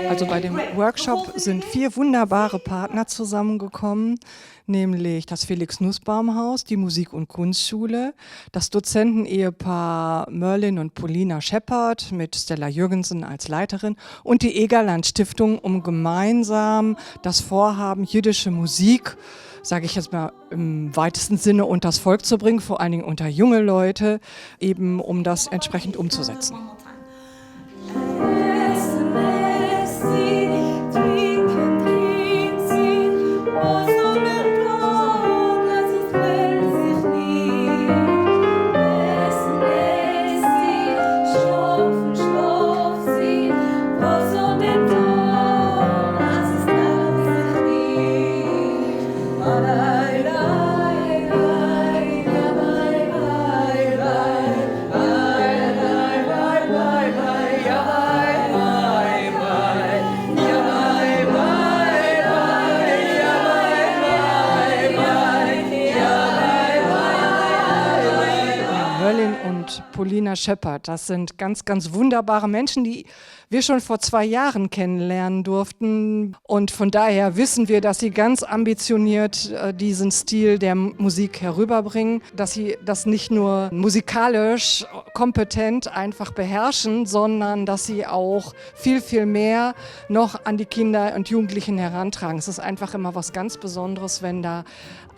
Also bei dem Workshop sind 4 wunderbare Partner zusammengekommen, nämlich das Felix-Nussbaum-Haus, die Musik- und Kunstschule, das Dozentenehepaar Merlin und Polina Scheppert mit Stella Jürgensen als Leiterin und die Egerland-Stiftung, um gemeinsam das Vorhaben, jüdische Musik, sage ich jetzt mal im weitesten Sinne, unter das Volk zu bringen, vor allen Dingen unter junge Leute, eben um das entsprechend umzusetzen. Merlin und Polina Scheppert, das sind ganz, ganz wunderbare Menschen, die wir schon vor 2 Jahren kennenlernen durften. Und von daher wissen wir, dass sie ganz ambitioniert diesen Stil der Musik herüberbringen, dass sie das nicht nur musikalisch kompetent einfach beherrschen, sondern dass sie auch viel, viel mehr noch an die Kinder und Jugendlichen herantragen. Es ist einfach immer was ganz Besonderes, wenn da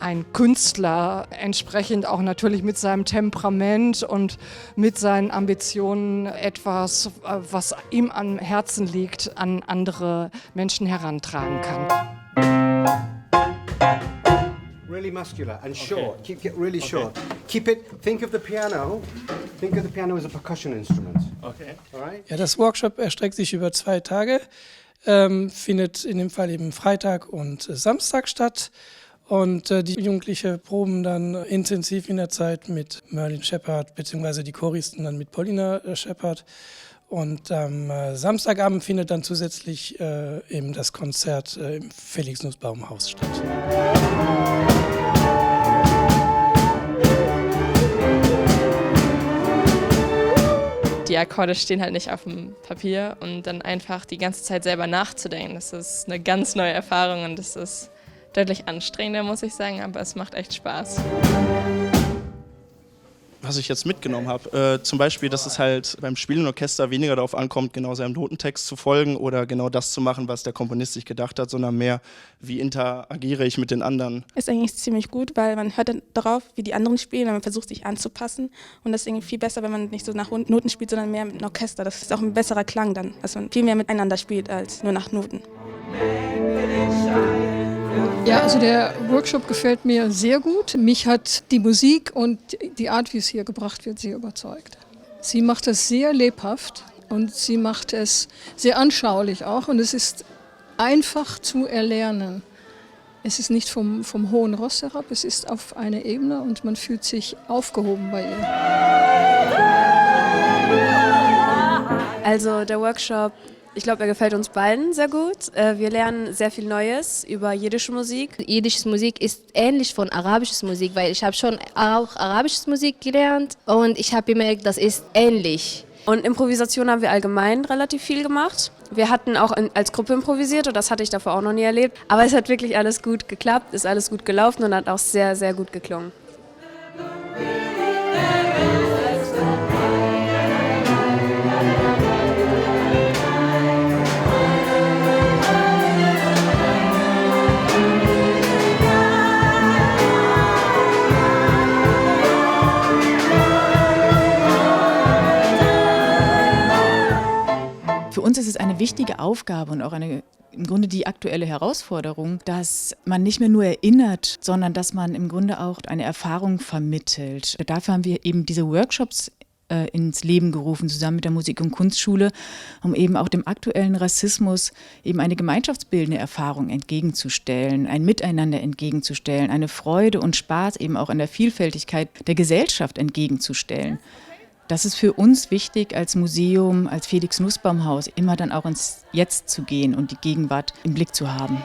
ein Künstler entsprechend auch natürlich mit seinem Temperament und mit seinen Ambitionen etwas, was ihm am Herzen liegt, an andere Menschen herantragen kann. Really muscular and short. Keep it really short. Keep it. Think of the piano. Think of the piano as a percussion instrument. Okay. All right. Ja, das Workshop erstreckt sich über 2 Tage, findet in dem Fall eben Freitag und Samstag statt. Und die Jugendlichen proben dann intensiv in der Zeit mit Merlin Scheppert, beziehungsweise die Choristen dann mit Polina Scheppert. Und am Samstagabend findet dann zusätzlich eben das Konzert im Felix-Nussbaum-Haus statt. Die Akkorde stehen halt nicht auf dem Papier und dann einfach die ganze Zeit selber nachzudenken, das ist eine ganz neue Erfahrung und das ist deutlich anstrengender, muss ich sagen, aber es macht echt Spaß. Was ich jetzt mitgenommen habe, zum Beispiel, dass es halt beim Spielen im Orchester weniger darauf ankommt, genau seinem Notentext zu folgen oder genau das zu machen, was der Komponist sich gedacht hat, sondern mehr, wie interagiere ich mit den anderen. Ist eigentlich ziemlich gut, weil man hört dann darauf, wie die anderen spielen, und man versucht sich anzupassen. Und das ist irgendwie viel besser, wenn man nicht so nach Noten spielt, sondern mehr mit einem Orchester. Das ist auch ein besserer Klang dann, dass man viel mehr miteinander spielt als nur nach Noten. Ja, also der Workshop gefällt mir sehr gut. Mich hat die Musik und die Art, wie es hier gebracht wird, sehr überzeugt. Sie macht es sehr lebhaft und sie macht es sehr anschaulich auch und es ist einfach zu erlernen. Es ist nicht vom hohen Ross herab, es ist auf einer Ebene und man fühlt sich aufgehoben bei ihr. Also der Workshop, ich glaube, er gefällt uns beiden sehr gut. Wir lernen sehr viel Neues über jiddische Musik. Jiddische Musik ist ähnlich von arabischer Musik, weil ich habe schon auch arabische Musik gelernt und ich habe gemerkt, das ist ähnlich. Und Improvisation haben wir allgemein relativ viel gemacht. Wir hatten auch als Gruppe improvisiert und das hatte ich davor auch noch nie erlebt. Aber es hat wirklich alles gut geklappt, ist alles gut gelaufen und hat auch sehr, sehr gut geklungen. Für uns ist es eine wichtige Aufgabe und auch im Grunde die aktuelle Herausforderung, dass man nicht mehr nur erinnert, sondern dass man im Grunde auch eine Erfahrung vermittelt. Dafür haben wir eben diese Workshops ins Leben gerufen, zusammen mit der Musik- und Kunstschule, um eben auch dem aktuellen Rassismus eben eine gemeinschaftsbildende Erfahrung entgegenzustellen, ein Miteinander entgegenzustellen, eine Freude und Spaß eben auch an der Vielfältigkeit der Gesellschaft entgegenzustellen. Das ist für uns wichtig als Museum, als Felix-Nussbaum-Haus, immer dann auch ins Jetzt zu gehen und die Gegenwart im Blick zu haben.